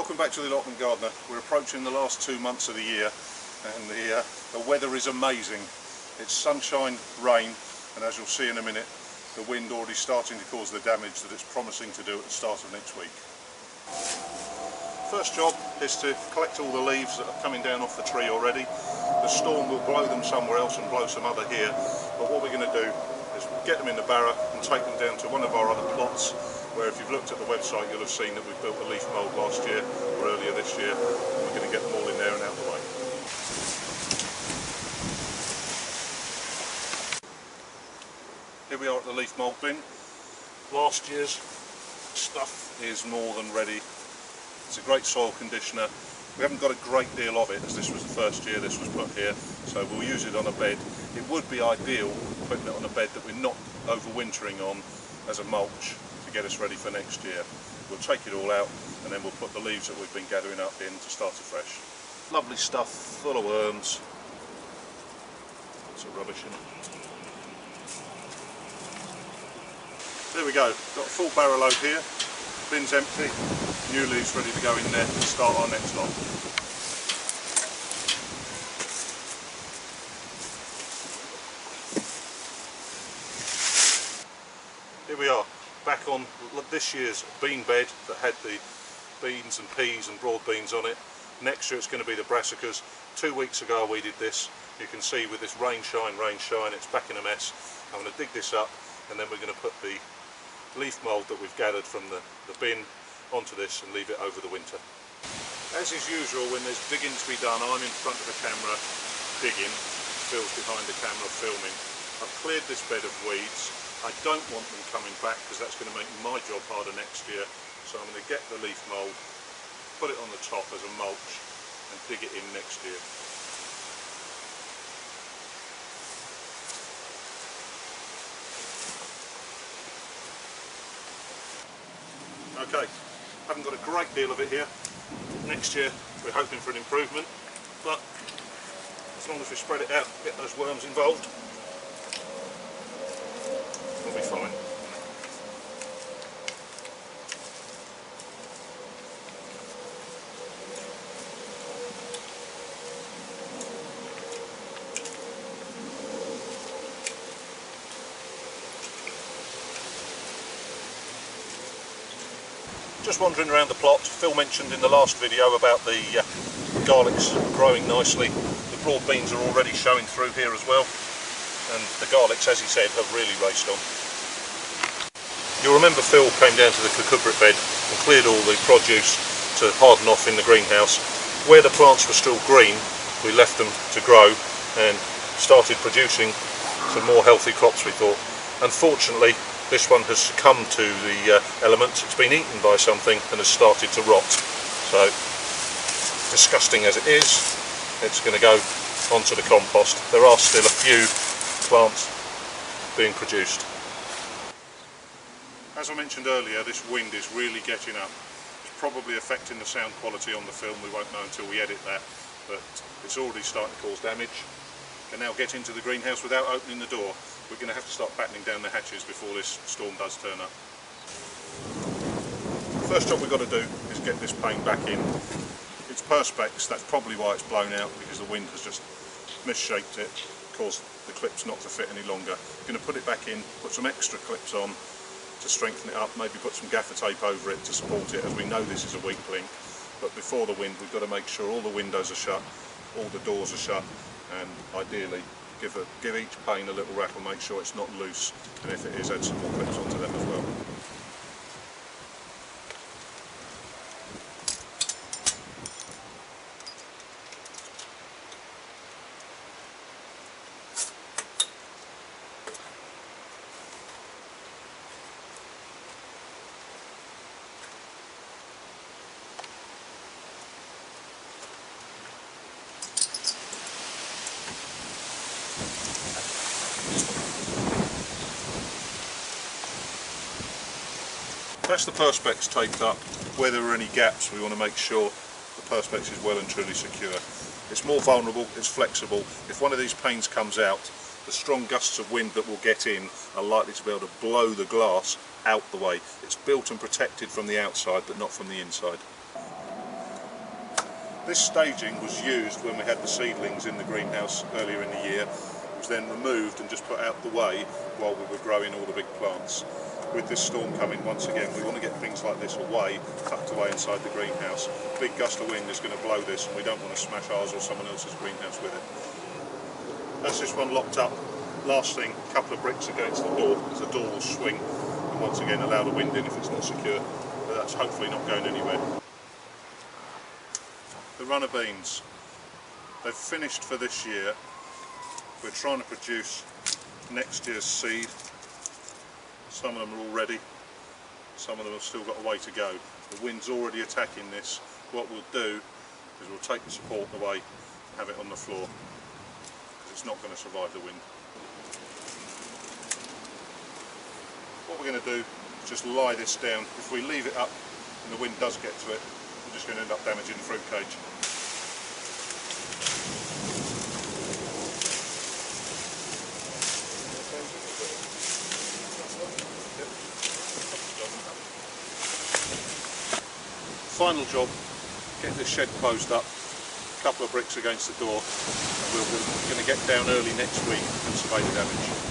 Welcome back to the Allotment Gardener. We're approaching the last 2 months of the year and the weather is amazing. It's sunshine, rain, and as you'll see in a minute, the wind already starting to cause the damage that it's promising to do at the start of next week. First job is to collect all the leaves that are coming down off the tree already. The storm will blow them somewhere else and blow some other here, but what we're going to do is get them in the barrow and take them down to one of our other plots, where if you've looked at the website you'll have seen that we built a leaf mould last year or earlier this year, and we're going to get them all in there and out the way. Here we are at the leaf mould bin. Last year's stuff is more than ready. It's a great soil conditioner. We haven't got a great deal of it as this was the first year this was put here, so we'll use it on a bed. It would be ideal putting it on a bed that we're not overwintering on as a mulch to get us ready for next year. We'll take it all out and then we'll put the leaves that we've been gathering up in to start afresh. Lovely stuff, full of worms. Lots of rubbish in it. There we go, got a full barrow load here. Bin's empty, new leaves ready to go in there to start our next lot. Here we are, back on this year's bean bed that had the beans and peas and broad beans on it. Next year it's going to be the brassicas. 2 weeks ago we did this. You can see with this rain shine, it's back in a mess. I'm going to dig this up and then we're going to put the leaf mould that we've gathered from the bin onto this and leave it over the winter. As is usual when there's digging to be done, I'm in front of the camera digging, Phil's behind the camera filming. I've cleared this bed of weeds. I don't want them coming back because that's going to make my job harder next year, so I'm going to get the leaf mould, put it on the top as a mulch and dig it in next year. Okay, haven't got a great deal of it here. Next year we're hoping for an improvement, but as long as we spread it out, get those worms involved, we'll be fine. Just wandering around the plot. Phil mentioned in the last video about the garlics growing nicely. The broad beans are already showing through here as well, and the garlics, as he said, have really raced on. You'll remember Phil came down to the cucurbit bed and cleared all the produce to harden off in the greenhouse. Where the plants were still green, we left them to grow and started producing some more healthy crops, we thought. Unfortunately, this one has succumbed to the elements. It's been eaten by something and has started to rot. So, disgusting as it is, it's going to go onto the compost. There are still a few plants being produced. As I mentioned earlier, this wind is really getting up. It's probably affecting the sound quality on the film. We won't know until we edit that, but it's already starting to cause damage. We can now get into the greenhouse without opening the door. We're going to have to start battening down the hatches before this storm does turn up. First job we've got to do is get this pane back in. It's perspex, that's probably why it's blown out, because the wind has just misshaped it, caused the clips not to fit any longer. We're going to put it back in, put some extra clips on to strengthen it up, maybe put some gaffer tape over it to support it, as we know this is a weak link. But before the wind, we've got to make sure all the windows are shut, all the doors are shut, and ideally give each pane a little rattle, make sure it's not loose, and if it is, add some more clips onto them as well. That's the perspex taped up. Where there are any gaps, we want to make sure the perspex is well and truly secure. It's more vulnerable, it's flexible. If one of these panes comes out, the strong gusts of wind that will get in are likely to be able to blow the glass out the way. It's built and protected from the outside, but not from the inside. This staging was used when we had the seedlings in the greenhouse earlier in the year. It was then removed and just put out the way while we were growing all the big plants. With this storm coming, once again, we want to get things like this away, tucked away inside the greenhouse. A big gust of wind is going to blow this, and we don't want to smash ours or someone else's greenhouse with it. That's this one locked up. Last thing, a couple of bricks against the door, as the door will swing, and once again allow the wind in if it's not secure, but that's hopefully not going anywhere. The runner beans, they've finished for this year. We're trying to produce next year's seed. Some of them are all ready, some of them have still got a way to go. The wind's already attacking this. What we'll do is we'll take the support away and have it on the floor, because it's not going to survive the wind. What we're going to do is just lie this down. If we leave it up and the wind does get to it, we're just going to end up damaging the fruit cage. Final job, getting this shed closed up, a couple of bricks against the door, and we're going to get down early next week and survey the damage.